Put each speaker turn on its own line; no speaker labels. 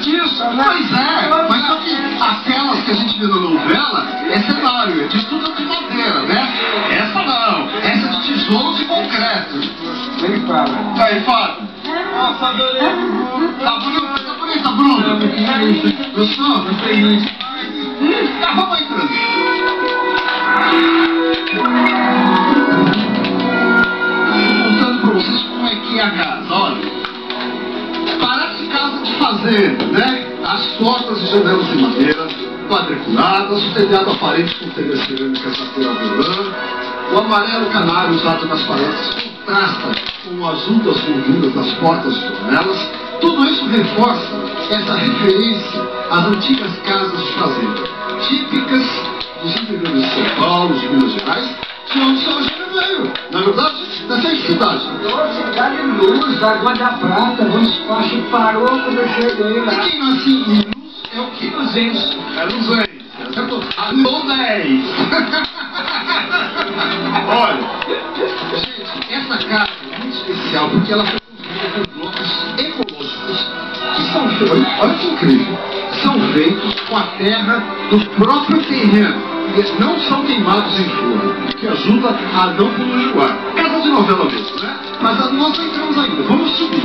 justiça, né?
Pois é, mas só que aquelas que a gente vê na novela é cenário, é de estudo de madeira, né? Essa não, essa é de tijolos e concreto.
Nem fala.
Aí, Fábio.
Nossa, adorei.
Tá bonita, Bruno? Gostou? Tá, vamos entrando. Contando pra vocês como é que é a casa, olha. Parece casa de fazenda, né? As portas e janelas de madeira, quadriculadas, o telhado aparente com telhas cerâmicas da cor avelã, o amarelo canário usado nas paredes contrasta com o azul das molduras das portas e janelas. Tudo isso reforça essa referência às antigas casas de fazenda, típicas dos interiores de São Paulo, de Minas Gerais, de onde o seu Eugênio veio, na verdade, dessa cidade.
Cidade de Luz, Água da Prata, o espaço parou quando eu cheguei lá.
E quem nasce em Luz é o quê?
Luzense.
É Luzense, certo? A Luzense. Olha, gente, essa casa é muito especial porque ela foi construída com blocos ecológicos que são feitos, olha que incrível, são feitos com a terra do próprio terreno. E não são queimados em forno, o que ajuda a não poluir o ar. Casa de novela mesmo, né? Mas nós não entramos ainda. Vamos subir.